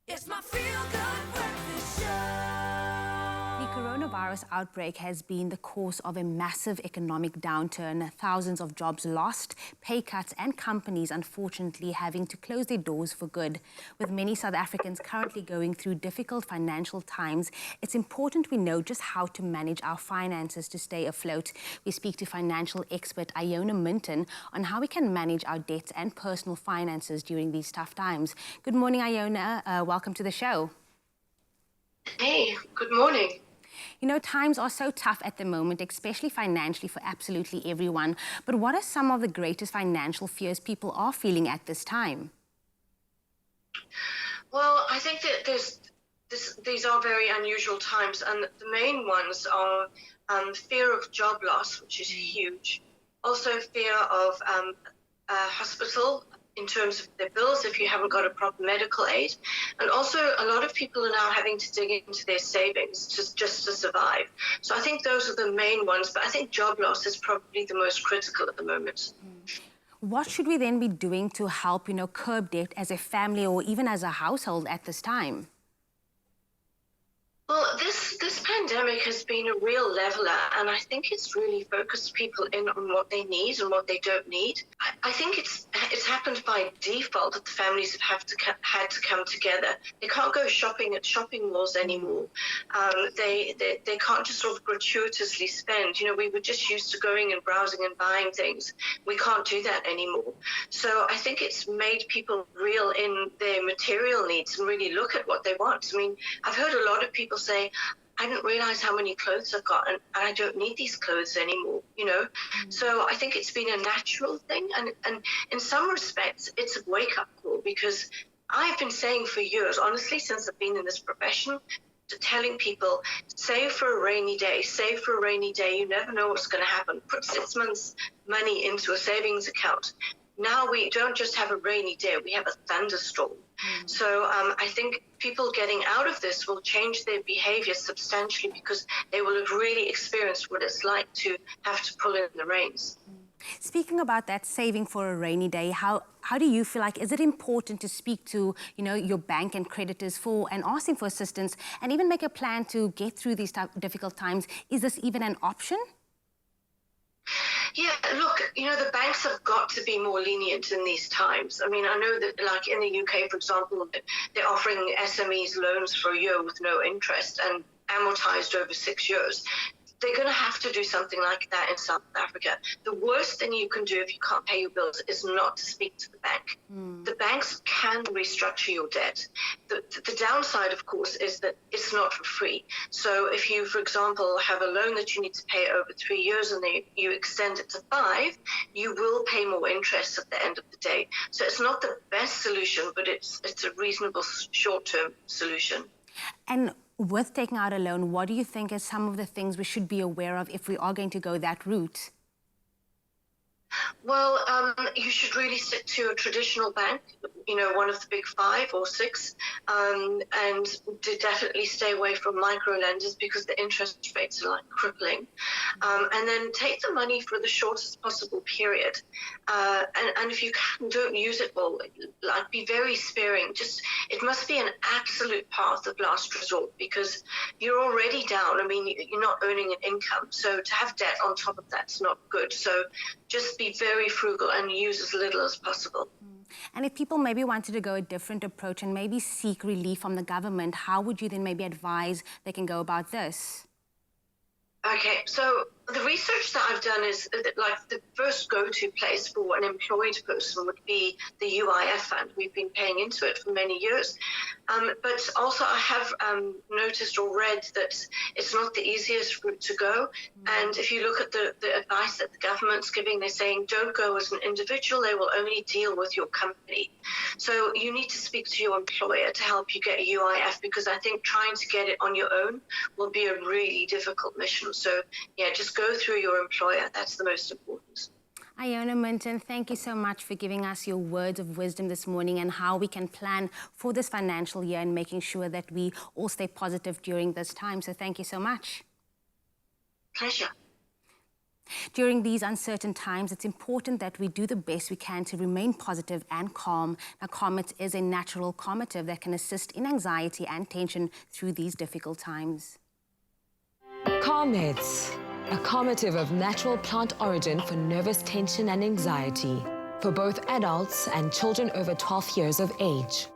It's my feel-good breakfast show. The coronavirus outbreak has been the cause of a massive economic downturn, thousands of jobs lost, pay cuts, and companies unfortunately having to close their doors for good. With many South Africans currently going through difficult financial times, it's important we know just how to manage our finances to stay afloat. We speak to financial expert Iona Minton on how we can manage our debts and personal finances during these tough times. Good morning, Iona. Welcome to the show. Hey, good morning. You know, times are so tough at the moment, especially financially for absolutely everyone. But what are some of the greatest financial fears people are feeling at this time? Well, I think that these are very unusual times, and the main ones are fear of job loss, which is huge. Also, fear of hospital in terms of their bills if you haven't got a proper medical aid. And also a lot of people are now having to dig into their savings just to survive. So I think those are the main ones, but I think job loss is probably the most critical at the moment. What should we then be doing to help, curb debt as a family or even as a household at this time? Well, this pandemic has been a real leveler, and I think it's really focused people in on what they need and what they don't need. I think it's happened by default that the families have had to come together. They can't go shopping at shopping malls anymore. They can't just sort of gratuitously spend. You know, we were just used to going and browsing and buying things. We can't do that anymore. So I think it's made people reel in their material needs and really look at what they want. I mean, I've heard a lot of people say, I didn't realize how many clothes I've got and I don't need these clothes anymore, So I think it's been a natural thing, and in some respects it's a wake-up call, because I've been saying for years, honestly, since I've been in this profession, telling people, save for a rainy day, save for a rainy day, you never know what's going to happen. Put 6 months money into a savings account. Now we don't just have a rainy day, we have a thunderstorm. So I think people getting out of this will change their behavior substantially, because they will have really experienced what it's like to have to pull in the reins. Speaking about that saving for a rainy day, how do you feel like, is it important to speak to, your bank and creditors and asking for assistance and even make a plan to get through these difficult times? Is this even an option? Yeah, look, the banks have got to be more lenient in these times. I mean, I know that, like in the UK, for example, they're offering SMEs loans for a year with no interest and amortized over 6 years. They're going to have to do something like that in South Africa. The worst thing you can do if you can't pay your bills is not to speak to the bank. The banks can restructure your debt. The downside, of course, is that it's not for free. So if you, for example, have a loan that you need to pay over 3 years and you extend it to 5, you will pay more interest at the end of the day. So it's not the best solution, but it's a reasonable short-term solution. And with taking out a loan, what do you think are some of the things we should be aware of if we are going to go that route? Well, you should really stick to a traditional bank, one of the big 5 or 6, and to definitely stay away from micro lenders, because the interest rates are like crippling. And then take the money for the shortest possible period. And if you can, don't use it all. Like, be very sparing. It must be an absolute path of last resort, because you're already down. I mean, you're not earning an income. So to have debt on top of that's not good. So just be very frugal and use as little as possible. And if people maybe wanted to go a different approach and maybe seek relief from the government, how would you then maybe advise they can go about this? Okay, so the research that I've done is that, like, the first go-to place for an employed person would be the UIF fund. We've been paying into it for many years. But also I have noticed or read that it's not the easiest route to go. And if you look at the advice that the government's giving, they're saying don't go as an individual, they will only deal with your company. So you need to speak to your employer to help you get a UIF, because I think trying to get it on your own will be a really difficult mission. So yeah, just go through your employer. That's the most important. Iona Minton, thank you so much for giving us your words of wisdom this morning and how we can plan for this financial year and making sure that we all stay positive during this time. So thank you so much. Pleasure. During these uncertain times, it's important that we do the best we can to remain positive and calm. Now, CALMETTES is a natural calmative that can assist in anxiety and tension through these difficult times. CALMETTES, a calmative of natural plant origin for nervous tension and anxiety, for both adults and children over 12 years of age.